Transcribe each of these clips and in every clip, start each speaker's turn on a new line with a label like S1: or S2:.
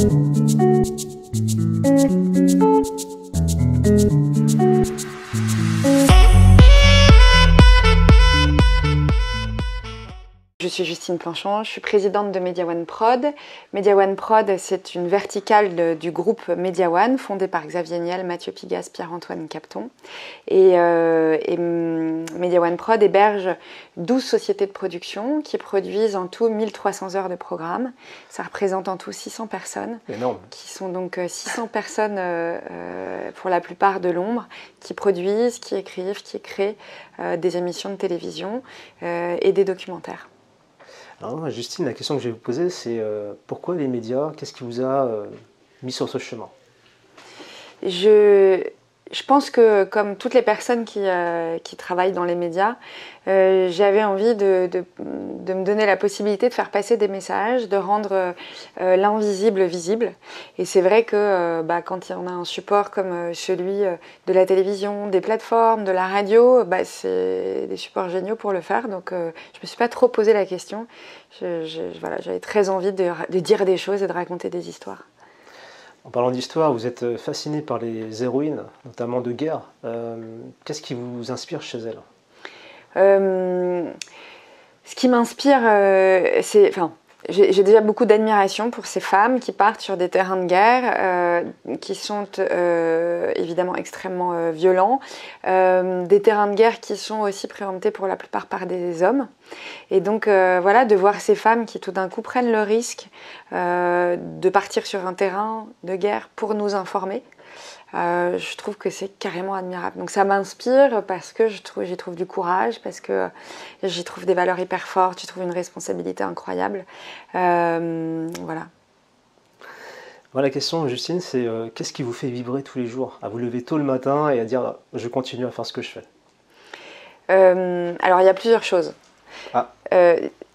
S1: Je suis Justine Planchon, je suis présidente de Media One Prod. Media One Prod, c'est une verticale du groupe Media One, fondée par Xavier Niel, Mathieu Pigasse, Pierre-Antoine Capton. Et Media One Prod héberge 12 sociétés de production qui produisent en tout 1300 heures de programme. Ça représente en tout 600 personnes.
S2: Énorme.
S1: Qui sont donc 600 personnes, pour la plupart de l'ombre, qui produisent, qui écrivent, qui créent des émissions de télévision et des documentaires.
S2: Alors, Justine, la question que je vais vous poser, c'est pourquoi les médias? Qu'est-ce qui vous a mis sur ce chemin?
S1: Je pense que, comme toutes les personnes qui travaillent dans les médias, j'avais envie de me donner la possibilité de faire passer des messages, de rendre l'invisible visible. Et c'est vrai que quand on a un support comme celui de la télévision, des plateformes, de la radio, c'est des supports géniaux pour le faire. Donc je ne me suis pas trop posé la question. J'avais très envie de dire des choses et de raconter des histoires.
S2: En parlant d'histoire, vous êtes fasciné par les héroïnes, notamment de guerre. Qu'est-ce qui vous inspire chez elles?
S1: Ce qui m'inspire, j'ai déjà beaucoup d'admiration pour ces femmes qui partent sur des terrains de guerre qui sont évidemment extrêmement violents, des terrains de guerre qui sont aussi préemptés pour la plupart par des hommes. Et donc de voir ces femmes qui tout d'un coup prennent le risque de partir sur un terrain de guerre pour nous informer, je trouve que c'est carrément admirable. Donc ça m'inspire parce que j'y trouve du courage, parce que j'y trouve des valeurs hyper fortes, j'y trouve une responsabilité incroyable. Voilà.
S2: La question, Justine, c'est qu'est-ce qui vous fait vibrer tous les jours, à vous lever tôt le matin et à dire je continue à faire ce que je fais?
S1: Alors il y a plusieurs choses.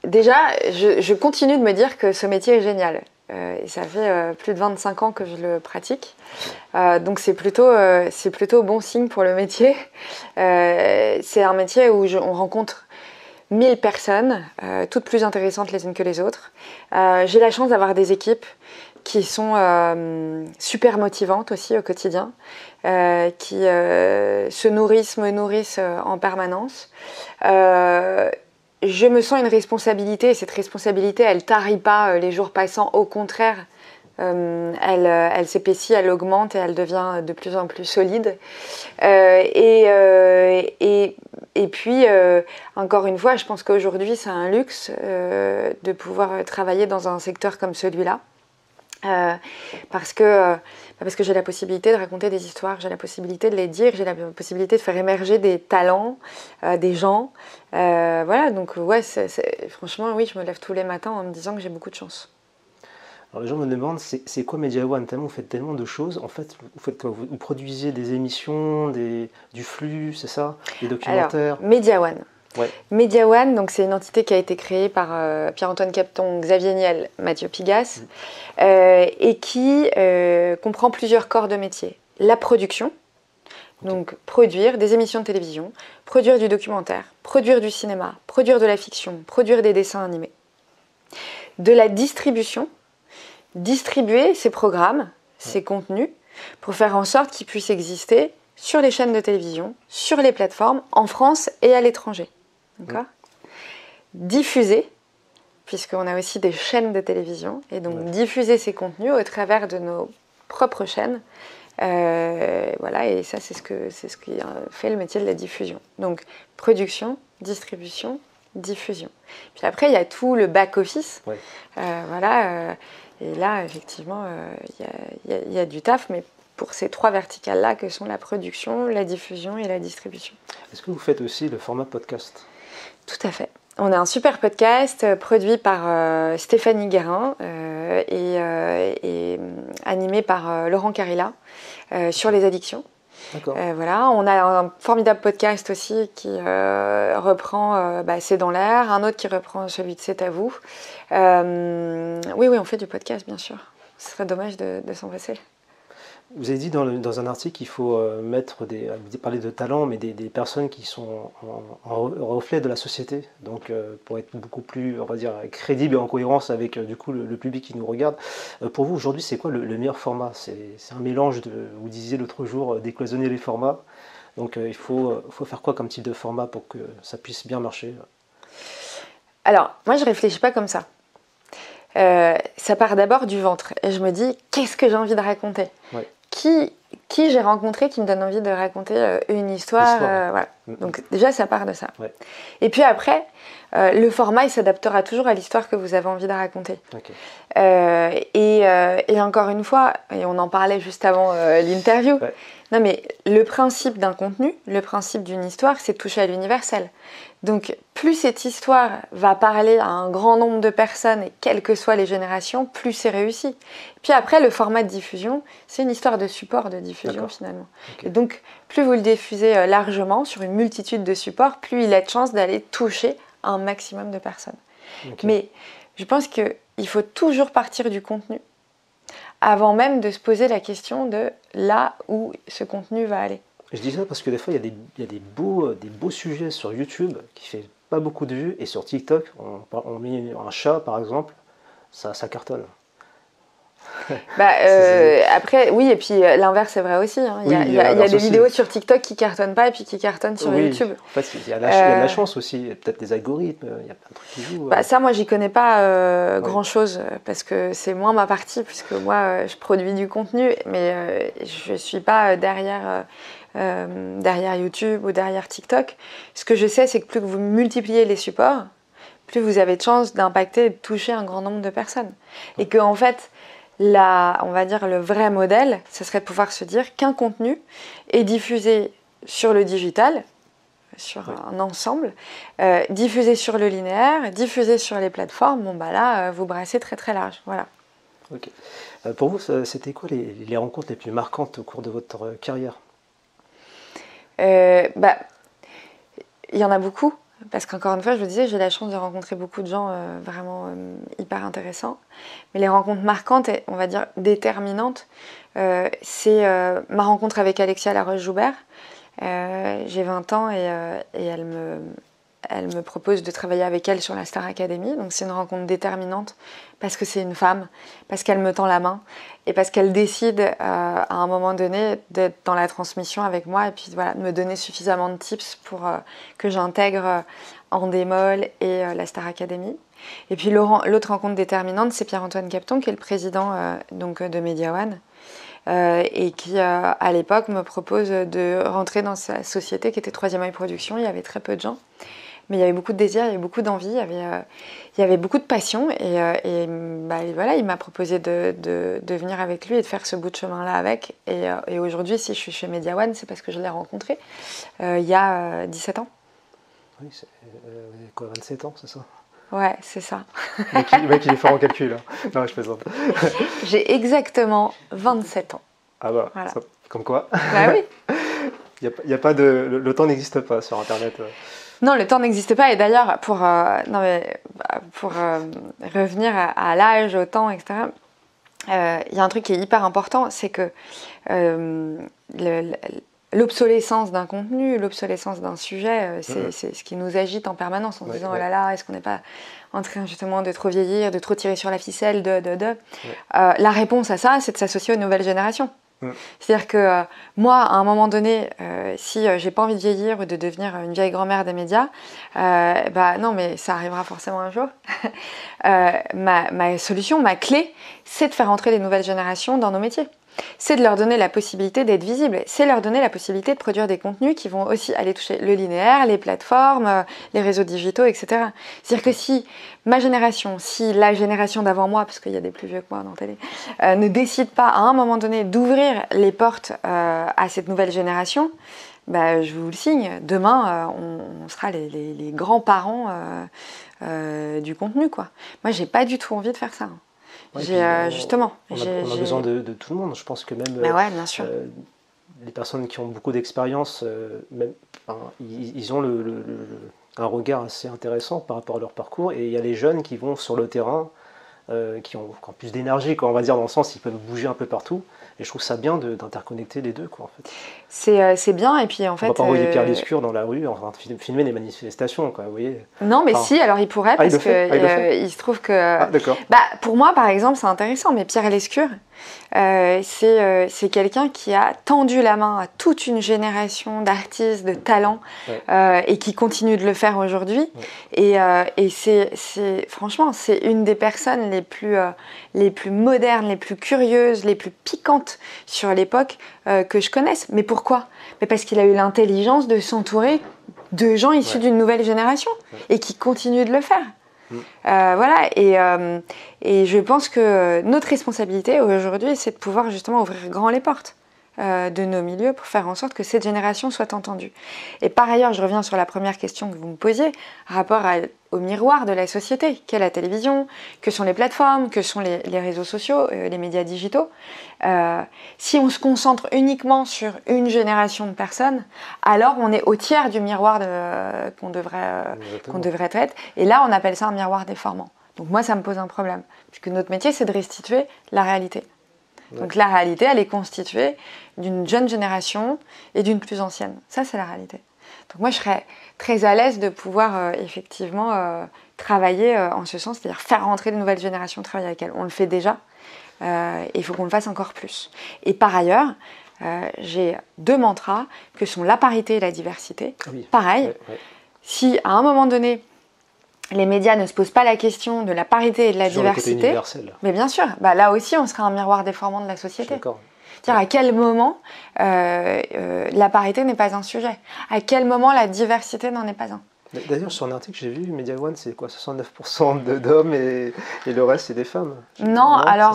S1: Déjà, je continue de me dire que ce métier est génial. Et ça fait plus de 25 ans que je le pratique. Donc c'est plutôt bon signe pour le métier. C'est un métier où on rencontre 1000 personnes, toutes plus intéressantes les unes que les autres. J'ai la chance d'avoir des équipes qui sont super motivantes aussi au quotidien, qui me nourrissent en permanence. Je me sens une responsabilité, et cette responsabilité, elle tarit pas les jours passants, au contraire, elle s'épaissit, elle augmente et elle devient de plus en plus solide. Et puis, encore une fois, je pense qu'aujourd'hui, c'est un luxe de pouvoir travailler dans un secteur comme celui-là. Parce que j'ai la possibilité de raconter des histoires, j'ai la possibilité de les dire, j'ai la possibilité de faire émerger des talents, des gens. Donc franchement, oui, je me lève tous les matins en me disant que j'ai beaucoup de chance.
S2: Alors les gens me demandent, c'est quoi Media One? Tellement vous faites tellement de choses. En fait, vous faites quoi? Vous produisez des émissions, du flux, c'est ça? Des documentaires?
S1: Alors, Media One.
S2: Ouais.
S1: Media One, donc c'est une entité qui a été créée par Pierre-Antoine Capton, Xavier Niel, Mathieu Pigasse, et qui comprend plusieurs corps de métier. La production, donc produire des émissions de télévision, produire du documentaire, produire du cinéma, produire de la fiction, produire des dessins animés. De la distribution, distribuer ces programmes, ces contenus, pour faire en sorte qu'ils puissent exister sur les chaînes de télévision, sur les plateformes, en France et à l'étranger. D'accord ? Diffuser, puisqu'on a aussi des chaînes de télévision, et donc diffuser ces contenus au travers de nos propres chaînes. Et ça, c'est ce qui fait le métier de la diffusion. Donc, production, distribution, diffusion. Puis après, il y a tout le back-office. Et là, effectivement, il y a du taf, mais pour ces trois verticales-là que sont la production, la diffusion et la distribution.
S2: Est-ce que vous faites aussi le format podcast?
S1: Tout à fait. On a un super podcast produit par Stéphanie Guérin et animé par Laurent Carilla sur les addictions. On a un formidable podcast aussi qui reprend C'est dans l'air, un autre qui reprend celui de C'est à vous. Oui, on fait du podcast, bien sûr. Ce serait dommage de s'en passer.
S2: Vous avez dit dans un article qu'il faut mettre vous parlez de talent, mais des personnes qui sont en reflet de la société, donc pour être beaucoup plus, on va dire, crédible et en cohérence avec du coup le public qui nous regarde. Pour vous aujourd'hui, c'est quoi le meilleur format? C'est un mélange vous disiez l'autre jour, décloisonner les formats. Donc il faut faire quoi comme type de format pour que ça puisse bien marcher?
S1: Alors, moi je réfléchis pas comme ça. Ça part d'abord du ventre. Et je me dis, qu'est-ce que j'ai envie de raconter?
S2: Ouais.
S1: Qui j'ai rencontré qui me donne envie de raconter une histoire, voilà. Donc déjà, ça part de ça.
S2: Ouais.
S1: Et puis après, le format, il s'adaptera toujours à l'histoire que vous avez envie de raconter.
S2: Okay.
S1: Et encore une fois, et on en parlait juste avant l'interview,
S2: ouais.
S1: Non mais le principe d'un contenu, le principe d'une histoire, c'est de toucher à l'universel. Donc plus cette histoire va parler à un grand nombre de personnes, et quelles que soient les générations, plus c'est réussi. Puis après, le format de diffusion, c'est une histoire de support de diffusion finalement. Okay. Et donc plus vous le diffusez largement sur une multitude de supports, plus il a de chances d'aller toucher un maximum de personnes. Okay. Mais je pense qu'il faut toujours partir du contenu avant même de se poser la question de là où ce contenu va aller.
S2: Je dis ça parce que des fois, il y a des beaux sujets sur YouTube qui ne font pas beaucoup de vues, et sur TikTok, on met un chat par exemple, ça cartonne.
S1: Après, oui, et puis l'inverse c'est vrai aussi. Hein. Il y a des vidéos sur TikTok qui cartonnent pas et puis qui cartonnent sur YouTube.
S2: En fait, il y a de la chance aussi, peut-être des algorithmes, il y a plein de trucs qui jouent.
S1: Ça, moi, j'y connais pas grand-chose parce que c'est moins ma partie, puisque moi, je produis du contenu, mais je suis pas derrière YouTube ou derrière TikTok. Ce que je sais, c'est que plus que vous multipliez les supports, plus vous avez de chances d'impacter et de toucher un grand nombre de personnes. Et que, en fait, on va dire le vrai modèle, ce serait de pouvoir se dire qu'un contenu est diffusé sur le digital, sur un ensemble, diffusé sur le linéaire, diffusé sur les plateformes. Bon, bah là, vous brassez très très large. Voilà.
S2: Ok. Pour vous, c'était quoi les rencontres les plus marquantes au cours de votre carrière?
S1: Il y en a beaucoup. Parce qu'encore une fois, je vous disais, j'ai la chance de rencontrer beaucoup de gens vraiment hyper intéressants. Mais les rencontres marquantes et, on va dire, déterminantes, c'est ma rencontre avec Alexia Laroche-Joubert. J'ai 20 ans et elle me propose de travailler avec elle sur la Star Academy. Donc c'est une rencontre déterminante parce que c'est une femme, parce qu'elle me tend la main et parce qu'elle décide à un moment donné d'être dans la transmission avec moi et puis voilà, de me donner suffisamment de tips pour que j'intègre Endemol et la Star Academy. Et puis l'autre rencontre déterminante, c'est Pierre-Antoine Capton qui est le président de Media One. Et qui, à l'époque, me propose de rentrer dans sa société qui était Troisième Œil Production. Il y avait très peu de gens, mais il y avait beaucoup de désir, il y avait beaucoup d'envie, il y avait beaucoup de passion. Et voilà, il m'a proposé de venir avec lui et de faire ce bout de chemin-là avec. Et aujourd'hui, si je suis chez Media One, c'est parce que je l'ai rencontré il y a 17 ans.
S2: Oui, c'est quoi, 27 ans, c'est ça?
S1: Ouais, c'est ça.
S2: Le mec, il est fort en calcul. Hein. Non, je plaisante.
S1: J'ai exactement 27 ans.
S2: Ah bah, voilà. Ça, comme quoi.
S1: Bah oui.
S2: Y a pas de, le temps n'existe pas sur Internet.
S1: Non, le temps n'existe pas. Et d'ailleurs, pour revenir à l'âge, au temps, etc., il y a un truc qui est hyper important, c'est que l'obsolescence d'un contenu, l'obsolescence d'un sujet, c'est ce qui nous agite en permanence en se disant « Oh là là, est-ce qu'on n'est pas en train justement de trop vieillir, de trop tirer sur la ficelle, La réponse à ça, c'est de s'associer aux nouvelles générations. C'est-à-dire que moi, à un moment donné, si j'ai pas envie de vieillir ou de devenir une vieille grand-mère des médias, non, mais ça arrivera forcément un jour. Ma solution, ma clé, c'est de faire entrer les nouvelles générations dans nos métiers. C'est de leur donner la possibilité d'être visibles, c'est leur donner la possibilité de produire des contenus qui vont aussi aller toucher le linéaire, les plateformes, les réseaux digitaux, etc. C'est-à-dire que si ma génération, si la génération d'avant moi, parce qu'il y a des plus vieux que moi dans la télé, ne décide pas à un moment donné d'ouvrir les portes à cette nouvelle génération, je vous le signe, demain on sera les grands-parents du contenu, quoi. Moi, j'ai pas du tout envie de faire ça.
S2: Ouais,
S1: justement.
S2: On a besoin de tout le monde. Je pense que même
S1: bien sûr.
S2: les personnes qui ont beaucoup d'expérience, ils ont un regard assez intéressant par rapport à leur parcours. Et il y a les jeunes qui vont sur le terrain qui ont plus d'énergie, quoi, on va dire, dans le sens ils peuvent bouger un peu partout. Et je trouve ça bien d'interconnecter les deux, quoi, en fait.
S1: C'est bien, et puis en fait...
S2: On va pas envoyer Pierre Lescure dans la rue en train de filmer les manifestations, quoi, vous voyez.
S1: Non, mais si, alors il pourrait, parce qu'il se trouve que...
S2: Ah, d'accord.
S1: Pour moi, par exemple, c'est intéressant, mais Pierre Lescure, c'est quelqu'un qui a tendu la main à toute une génération d'artistes, de talents, et qui continue de le faire aujourd'hui. Et franchement, c'est une des personnes les plus modernes, les plus curieuses, les plus piquantes sur l'époque que je connaisse. Mais pourquoi ? Mais parce qu'il a eu l'intelligence de s'entourer de gens issus d'une nouvelle génération et qui continuent de le faire. Voilà, et je pense que notre responsabilité aujourd'hui, c'est de pouvoir justement ouvrir grand les portes de nos milieux pour faire en sorte que cette génération soit entendue. Et par ailleurs, je reviens sur la première question que vous me posiez, rapport au miroir de la société, qu'est la télévision, que sont les plateformes, que sont les réseaux sociaux, les médias digitaux. Si on se concentre uniquement sur une génération de personnes, alors on est au tiers du miroir qu'on devrait être. Et là, on appelle ça un miroir déformant. Donc moi, ça me pose un problème, puisque notre métier, c'est de restituer la réalité. Donc la réalité, elle est constituée d'une jeune génération et d'une plus ancienne. Ça, c'est la réalité. Donc moi, je serais très à l'aise de pouvoir effectivement travailler en ce sens, c'est-à-dire faire rentrer de nouvelles générations, travailler avec elles. On le fait déjà, et il faut qu'on le fasse encore plus. Et par ailleurs, j'ai 2 mantras que sont la parité et la diversité. Oui. Pareil, si à un moment donné, les médias ne se posent pas la question de la parité et de la diversité, mais bien sûr, là aussi on sera un miroir déformant de la société. C'est-à-dire à quel moment la parité n'est pas un sujet, à quel moment la diversité n'en est pas un.
S2: D'ailleurs, sur un article que j'ai vu, Media One, c'est quoi, 69% d'hommes et le reste, c'est des femmes.
S1: Non, alors,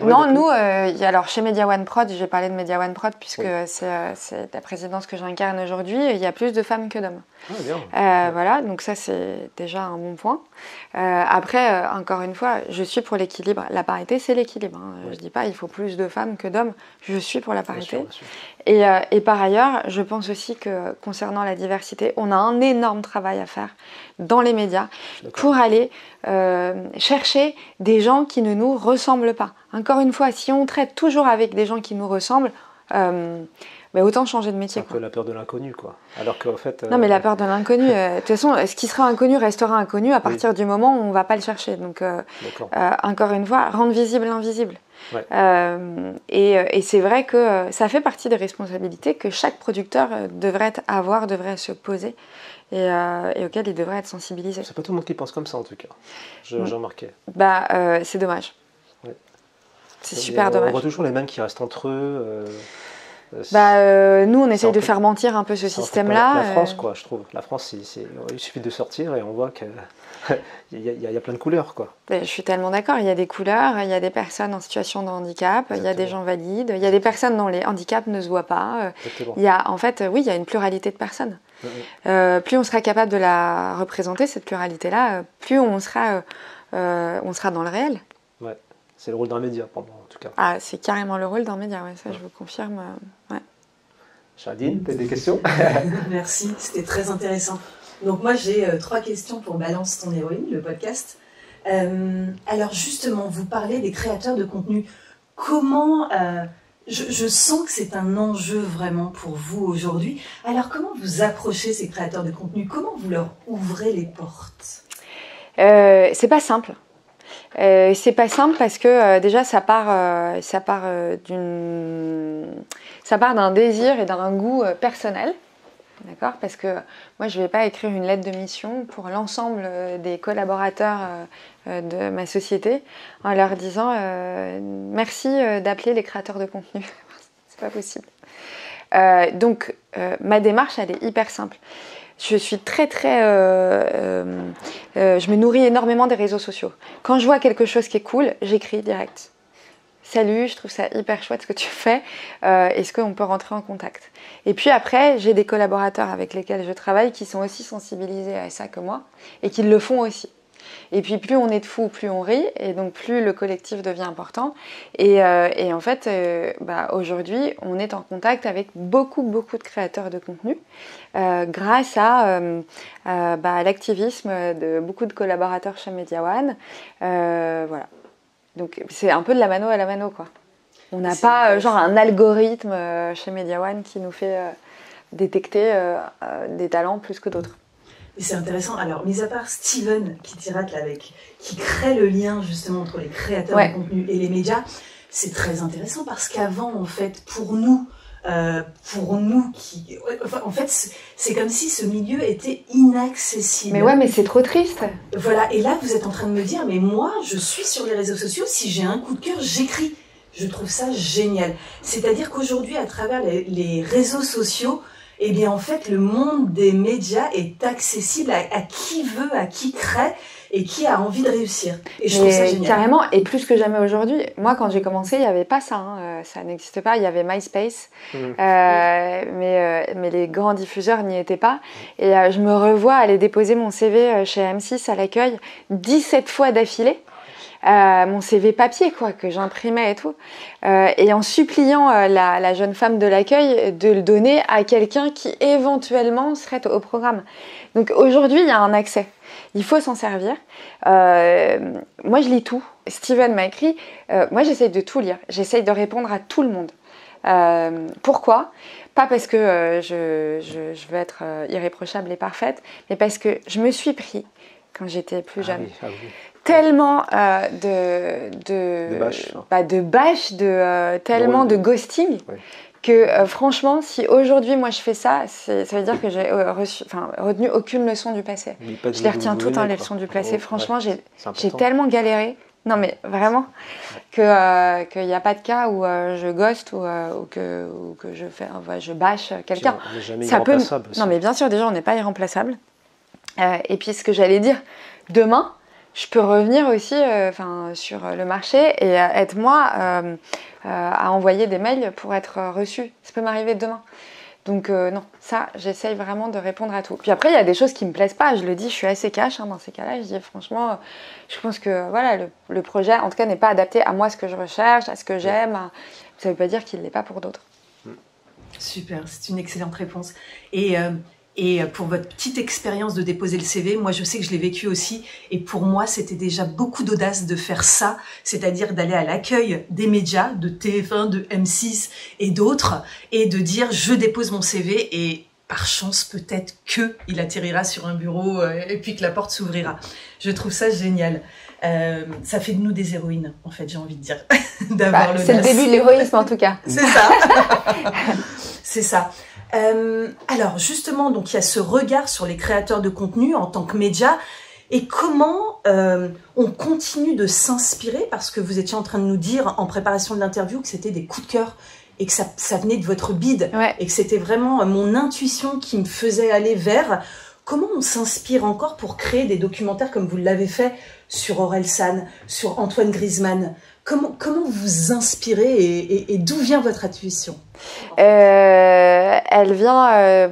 S1: nous, alors chez Media One Prod, j'ai parlé de Media One Prod puisque c'est la présidence que j'incarne aujourd'hui, il y a plus de femmes que d'hommes.
S2: Ah, bien.
S1: Voilà, donc ça, c'est déjà un bon point. Après, encore une fois, je suis pour l'équilibre. La parité, c'est l'équilibre. Je ne dis pas il faut plus de femmes que d'hommes, je suis pour la parité. Bien sûr. Et par ailleurs, je pense aussi que concernant la diversité, on a un énorme travail à faire dans les médias pour aller chercher des gens qui ne nous ressemblent pas. Encore une fois, si on traite toujours avec des gens qui nous ressemblent, mais autant changer de métier.
S2: C'est un peu la peur de l'inconnu, quoi. Alors qu'en fait...
S1: Non, mais la peur de l'inconnu, de toute façon, ce qui sera inconnu restera inconnu à partir du moment où on ne va pas le chercher. Donc, encore une fois, rendre visible l'invisible. Ouais. Et c'est vrai que ça fait partie des responsabilités que chaque producteur devrait se poser et auxquelles il devrait être sensibilisé.
S2: C'est pas tout le monde qui pense comme ça, en tout cas. J'ai remarqué.
S1: C'est dommage. Ouais. C'est super dommage.
S2: On voit toujours les mêmes qui restent entre eux.
S1: Nous, on essaye de faire mentir un peu ce système-là.
S2: La France, quoi, je trouve. La France, il suffit de sortir et on voit qu'il y a plein de couleurs, quoi.
S1: Je suis tellement d'accord. Il y a des couleurs, il y a des personnes en situation de handicap, il y a des gens valides, il y a des personnes dont les handicaps ne se voient pas. Il y a une pluralité de personnes. Plus on sera capable de la représenter, cette pluralité-là, plus on sera dans le réel.
S2: Ouais. C'est le rôle d'un média pour moi, en tout cas.
S1: Ah, c'est carrément le rôle d'un média, ça je vous confirme.
S2: Chardine, tu as des questions?
S3: Merci, c'était très intéressant. Donc moi j'ai 3 questions pour Balance ton héroïne, le podcast. Alors justement, vous parlez des créateurs de contenu. Comment... je sens que c'est un enjeu vraiment pour vous aujourd'hui. Alors comment vous approchez ces créateurs de contenu? Comment vous leur ouvrez les portes?
S1: C'est pas simple. C'est pas simple parce que déjà ça part d'un désir et d'un goût personnel, d'accord, parce que moi je vais pas écrire une lettre de mission pour l'ensemble des collaborateurs de ma société en leur disant merci d'appeler les créateurs de contenu. C'est pas possible. Donc ma démarche elle est hyper simple. Je suis je me nourris énormément des réseaux sociaux. Quand je vois quelque chose qui est cool, j'écris direct. Salut, je trouve ça hyper chouette ce que tu fais. Est-ce qu'on peut rentrer en contact? Et puis après, j'ai des collaborateurs avec lesquels je travaille qui sont aussi sensibilisés à ça que moi et qui le font aussi. Et puis plus on est de fous, plus on rit, et donc plus le collectif devient important. Et en fait, aujourd'hui, on est en contact avec beaucoup de créateurs de contenu grâce à l'activisme de beaucoup de collaborateurs chez Media One. Voilà. Donc c'est un peu de la mano à la mano, quoi. On n'a pas genre un algorithme chez Media One qui nous fait détecter des talents plus que d'autres.
S3: Et c'est intéressant. Alors, mis à part Steven qui tirate là qui crée le lien justement entre les créateurs de contenu et les médias, c'est très intéressant parce qu'avant, en fait, pour nous en fait, c'est comme si ce milieu était inaccessible.
S1: Mais ouais, mais c'est trop triste.
S3: Voilà. Et là, vous êtes en train de me dire, mais moi, je suis sur les réseaux sociaux. Si j'ai un coup de cœur, j'écris. Je trouve ça génial. C'est-à-dire qu'aujourd'hui, à travers les réseaux sociaux, eh bien, en fait, le monde des médias est accessible à qui veut, à qui crée et qui a envie de réussir. Et je trouve ça génial.
S1: Carrément, et plus que jamais aujourd'hui. Moi, quand j'ai commencé, il n'y avait pas ça. Ça n'existe pas. Il y avait MySpace. Mais les grands diffuseurs n'y étaient pas. Et je me revois aller déposer mon CV chez M6 à l'accueil 17 fois d'affilée. Mon CV papier, quoi, que j'imprimais et tout, et en suppliant la jeune femme de l'accueil de le donner à quelqu'un qui éventuellement serait au programme. Donc aujourd'hui, il y a un accès. Il faut s'en servir. Moi, je lis tout. Steven m'a écrit. Moi, j'essaye de tout lire. J'essaye de répondre à tout le monde. Pourquoi ? Pas parce que je veux être irréprochable et parfaite, mais parce que je me suis pris, quand j'étais plus jeune, tellement de bâches, tellement de ghosting, que franchement, si aujourd'hui moi je fais ça, ça veut dire que j'ai retenu aucune leçon du passé. Je les retiens toutes, les leçons du passé. Franchement, j'ai tellement galéré. Non mais vraiment, qu'il n'y a pas de cas où je ghoste ou que je bâche quelqu'un.
S2: On n'est jamais irremplaçable.
S1: Non mais bien sûr, déjà on n'est pas irremplaçable. Et puis ce que j'allais dire, demain, je peux revenir aussi sur le marché et être moi à envoyer des mails pour être reçue. Ça peut m'arriver demain. Donc non, ça, j'essaye vraiment de répondre à tout. Puis après, il y a des choses qui ne me plaisent pas. Je le dis, je suis assez cash dans ces cas-là. Je dis franchement, je pense que voilà, le projet, en tout cas, n'est pas adapté à moi, ce que je recherche, à ce que j'aime. Ça ne veut pas dire qu'il ne l'est pas pour d'autres.
S3: Super, c'est une excellente réponse. Et pour votre petite expérience de déposer le CV, moi je sais que je l'ai vécu aussi, et pour moi c'était déjà beaucoup d'audace de faire ça, c'est-à-dire d'aller à l'accueil des médias, de TF1, de M6 et d'autres, et de dire je dépose mon CV et par chance peut-être qu'il atterrira sur un bureau et puis que la porte s'ouvrira. Je trouve ça génial. Ça fait de nous des héroïnes, en fait, j'ai envie de dire, d'avoir l'audace.
S1: C'est le début de l'héroïsme en tout cas.
S3: C'est ça. C'est ça. Alors justement, donc il y a ce regard sur les créateurs de contenu en tant que média et comment on continue de s'inspirer, parce que vous étiez en train de nous dire en préparation de l'interview que c'était des coups de cœur et que ça venait de votre bide et que c'était vraiment mon intuition qui me faisait aller vers. Comment on s'inspire encore pour créer des documentaires comme vous l'avez fait sur Orelsan, sur Antoine Griezmann? Comment vous inspirez et d'où vient votre intuition?
S1: Elle vient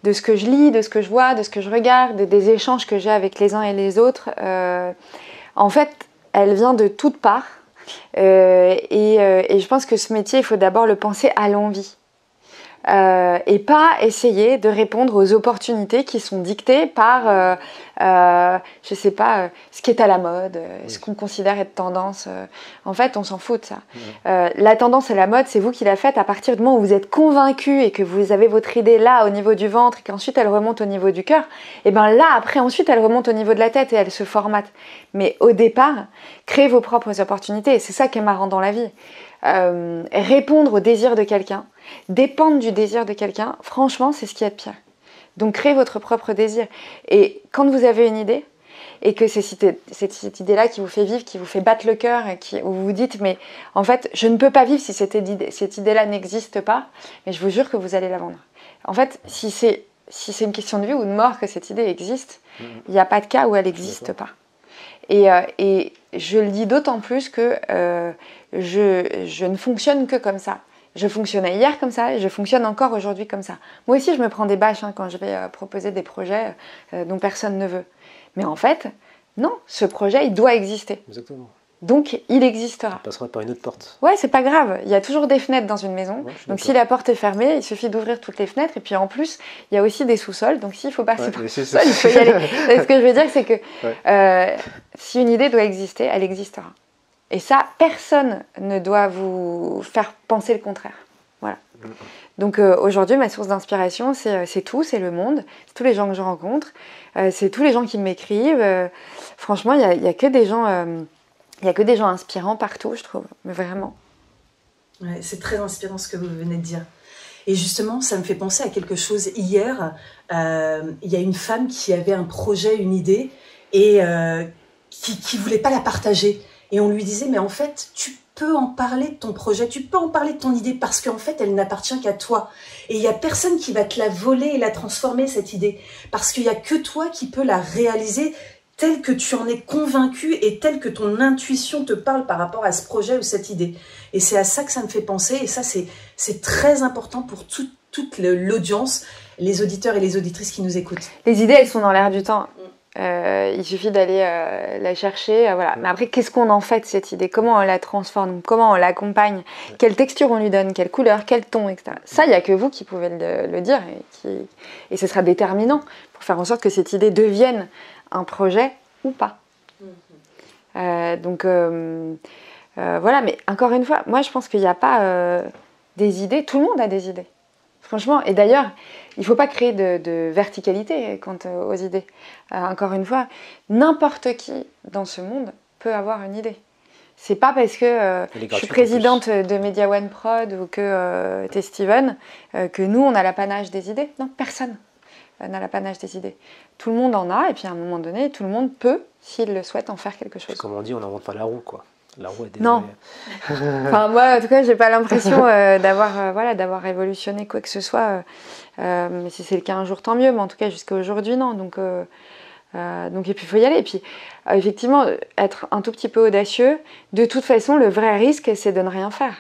S1: de ce que je lis, de ce que je vois, de ce que je regarde, des échanges que j'ai avec les uns et les autres. En fait, elle vient de toutes parts. Et je pense que ce métier, il faut d'abord le penser à l'envie. Et pas essayer de répondre aux opportunités qui sont dictées par, je sais pas, ce qui est à la mode, ce qu'on considère être tendance. En fait, on s'en fout de ça. La tendance et la mode, c'est vous qui la faites à partir du moment où vous êtes convaincu et que vous avez votre idée là au niveau du ventre et qu'ensuite elle remonte au niveau du cœur. Et bien là, après, ensuite, elle remonte au niveau de la tête et elle se formate. Mais au départ, créez vos propres opportunités. Et c'est ça qui est marrant dans la vie. Répondre au désir de quelqu'un, dépendre du désir de quelqu'un, franchement, c'est ce qui est de pire. Donc, créez votre propre désir. Et quand vous avez une idée, et que c'est cette idée-là qui vous fait vivre, qui vous fait battre le cœur, et où vous vous dites, mais en fait, je ne peux pas vivre si cette idée-là n'existe pas, mais je vous jure que vous allez la vendre. En fait, si c'est une question de vie ou de mort que cette idée existe, il n'y a pas de cas où elle n'existe pas. Et je le dis d'autant plus que je ne fonctionne que comme ça. Je fonctionnais hier comme ça et je fonctionne encore aujourd'hui comme ça. Moi aussi, je me prends des bâches quand je vais proposer des projets dont personne ne veut. Mais en fait, Non, ce projet, il doit exister.
S2: Exactement.
S1: Donc, il existera.
S2: Il passera par une autre porte.
S1: Ouais, c'est pas grave. Il y a toujours des fenêtres dans une maison.
S2: Ouais,
S1: Donc, si la porte est fermée, il suffit d'ouvrir toutes les fenêtres. Et puis, en plus, il y a aussi des sous-sols. Donc, s'il faut passer par le sous-sol, il faut y aller. Ce que je veux dire, c'est que si une idée doit exister, elle existera. Et ça, personne ne doit vous faire penser le contraire. Voilà. Donc, aujourd'hui, ma source d'inspiration, c'est tout. C'est le monde. C'est tous les gens que je rencontre. C'est tous les gens qui m'écrivent. Franchement, il y a que des gens... Il n'y a que des gens inspirants partout, je trouve, mais vraiment.
S3: Ouais, c'est très inspirant ce que vous venez de dire. Et justement, ça me fait penser à quelque chose. Hier, il y a une femme qui avait un projet, une idée, et qui ne voulait pas la partager. Et on lui disait, mais en fait, tu peux en parler de ton projet, tu peux en parler de ton idée, parce qu'en fait, elle n'appartient qu'à toi. Et il n'y a personne qui va te la voler et la transformer, cette idée. Parce qu'il n'y a que toi qui peux la réaliser tel que tu en es convaincu et tel que ton intuition te parle par rapport à ce projet ou cette idée. Et c'est à ça que ça me fait penser, et ça c'est très important pour toute l'audience, les auditeurs et les auditrices qui nous écoutent.
S1: Les idées, elles sont dans l'air du temps. Il suffit d'aller la chercher. Voilà. Mais après, qu'est-ce qu'on en fait de cette idée? Comment on la transforme? Comment on l'accompagne? Quelle texture on lui donne? Quelle couleur? Quel ton? Etc. Ça, il n'y a que vous qui pouvez le dire. Et ce sera déterminant pour faire en sorte que cette idée devienne un projet ou pas. Donc voilà, mais encore une fois, moi je pense qu'il n'y a pas des idées, tout le monde a des idées. Franchement, et d'ailleurs, il ne faut pas créer de verticalité quant aux idées. Encore une fois, n'importe qui dans ce monde peut avoir une idée. C'est pas parce que je suis présidente de Media One Prod ou que t'es Steven que nous on a l'apanage des idées. Non, personne n'a l'apanage des idées. Tout le monde en a, et puis à un moment donné, tout le monde peut, s'il le souhaite, en faire quelque chose.
S2: Comme on dit, on n'invente pas la roue, quoi. La roue est désolée.
S1: Non. Enfin, moi, en tout cas, j'ai pas l'impression d'avoir révolutionné quoi que ce soit. Mais si c'est le cas un jour, tant mieux. Mais en tout cas, jusqu'à aujourd'hui, non. Donc, et puis, il faut y aller. Et puis, effectivement, être un tout petit peu audacieux. De toute façon, le vrai risque, c'est de ne rien faire.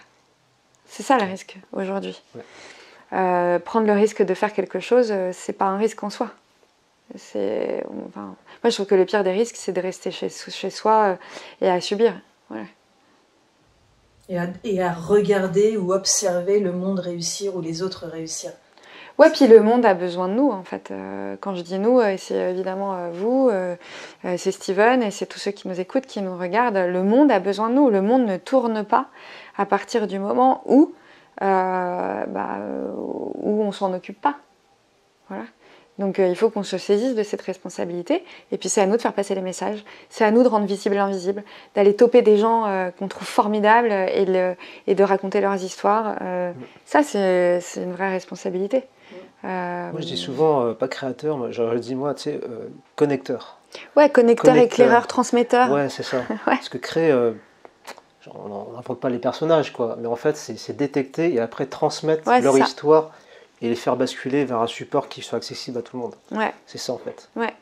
S1: C'est ça le risque, aujourd'hui. Ouais. Prendre le risque de faire quelque chose, c'est pas un risque en soi. Moi, je trouve que le pire des risques, c'est de rester chez soi et à subir. Voilà.
S3: Et à regarder ou observer le monde réussir ou les autres réussir.
S1: Ouais, puis le monde a besoin de nous, en fait. Quand je dis nous, c'est évidemment vous, c'est Steven et c'est tous ceux qui nous écoutent, qui nous regardent. Le monde a besoin de nous. Le monde ne tourne pas à partir du moment où on s'en occupe pas. Voilà. Donc il faut qu'on se saisisse de cette responsabilité. Et puis c'est à nous de faire passer les messages. C'est à nous de rendre visible l'invisible, d'aller toper des gens qu'on trouve formidables et de raconter leurs histoires. Ça, c'est une vraie responsabilité.
S2: Moi, je dis souvent, pas créateur, je dis moi, tu sais, connecteur.
S1: Ouais, connecteur, éclaireur, transmetteur.
S2: Ouais, c'est ça. Ouais. Parce que créer, on n'invente pas les personnages, quoi. Mais en fait, c'est détecter et après transmettre leur histoire et les faire basculer vers un support qui soit accessible à tout le monde. Ouais. C'est ça, en fait. Ouais.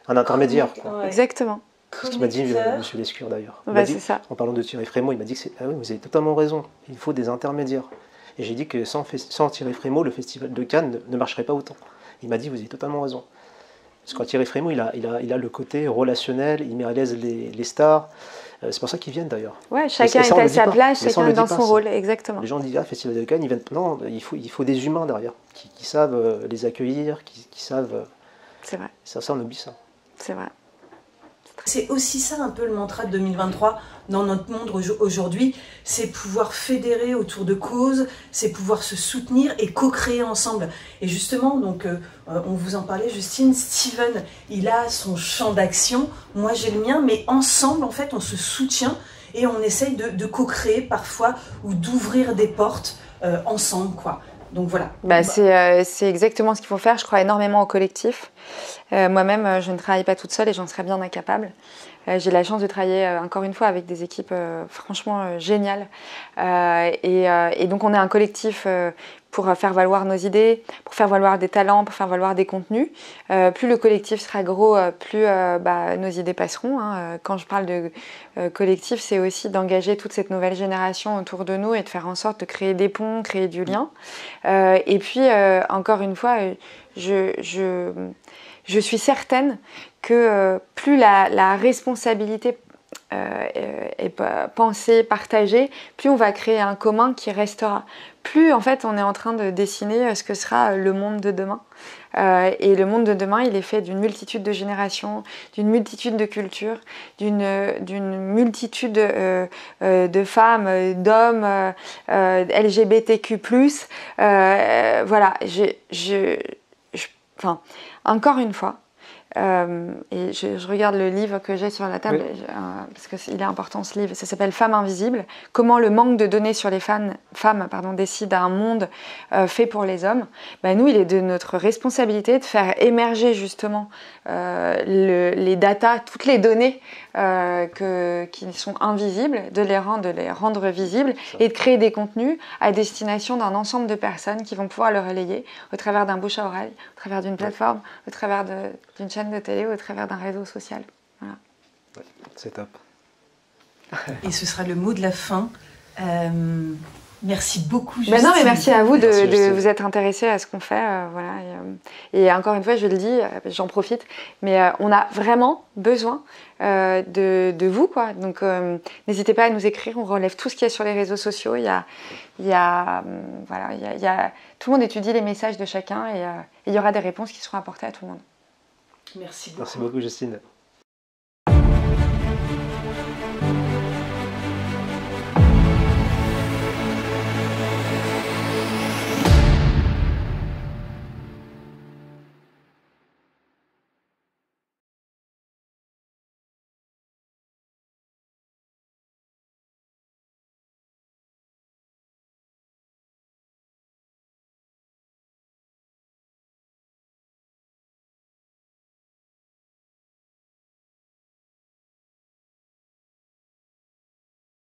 S2: Un intermédiaire, quoi.
S1: Ouais. Exactement.
S2: C'est ce qu'il m'a dit M. Lescure, d'ailleurs.
S1: C'est ça.
S2: En parlant de Thierry Frémaux, il m'a dit que oui, vous avez totalement raison. Il faut des intermédiaires. Et j'ai dit que sans Thierry Frémaux, le festival de Cannes ne marcherait pas autant. Il m'a dit, vous avez totalement raison. Parce que Thierry Frémaux, il a le côté relationnel, il met à l'aise les stars. C'est pour ça qu'ils viennent d'ailleurs.
S1: Ouais, chacun est à sa place, chacun est dans son rôle, exactement.
S2: Les gens disent, Festival de Cannes, ils viennent. Non, il faut des humains derrière, qui savent les accueillir, qui savent.
S1: C'est vrai.
S2: Ça, on oublie ça.
S1: C'est vrai.
S3: C'est aussi ça un peu le mantra de 2023 dans notre monde aujourd'hui, c'est pouvoir fédérer autour de causes, c'est pouvoir se soutenir et co-créer ensemble. Et justement, donc, on vous en parlait, Justine, Steven, il a son champ d'action, moi j'ai le mien, mais ensemble, en fait, on se soutient et on essaye de co-créer parfois ou d'ouvrir des portes ensemble, quoi. Donc voilà.
S1: C'est exactement ce qu'il faut faire. Je crois énormément au collectif. Moi-même, je ne travaille pas toute seule et j'en serais bien incapable. J'ai la chance de travailler encore une fois avec des équipes franchement géniales. Et donc on est un collectif pour faire valoir nos idées, pour faire valoir des talents, pour faire valoir des contenus. Plus le collectif sera gros, plus nos idées passeront. Hein. Quand je parle de collectif, c'est aussi d'engager toute cette nouvelle génération autour de nous et de faire en sorte de créer des ponts, créer du lien. Et puis, encore une fois, je suis certaine que plus la responsabilité est pensée, partagée, plus on va créer un commun qui restera. Plus en fait on est en train de dessiner ce que sera le monde de demain. Et le monde de demain, il est fait d'une multitude de générations, d'une multitude de cultures, d'une multitude de femmes, d'hommes, LGBTQ+. Voilà, enfin, encore une fois, et je regarde le livre que j'ai sur la table, oui. Parce qu'il est important ce livre, ça s'appelle Femmes invisibles, comment le manque de données sur les femmes décide un monde fait pour les hommes. Nous, il est de notre responsabilité de faire émerger justement les datas, toutes les données qui sont invisibles, de les rendre visibles et de créer des contenus à destination d'un ensemble de personnes qui vont pouvoir le relayer au travers d'un bouche à oreille, au travers d'une plateforme, au travers d'une chaîne de télé, au travers d'un réseau social. Voilà.
S2: Ouais, c'est top.
S3: Et ce sera le mot de la fin. Merci beaucoup, Justine.
S1: Non, mais merci à vous de vous être intéressés à ce qu'on fait. Voilà. Et encore une fois, je le dis, j'en profite, mais on a vraiment besoin de vous, quoi. Donc, n'hésitez pas à nous écrire. On relève tout ce qu'il y a sur les réseaux sociaux. Tout le monde étudie les messages de chacun et il y aura des réponses qui seront apportées à tout le monde.
S3: Merci beaucoup.
S2: Merci beaucoup, Justine.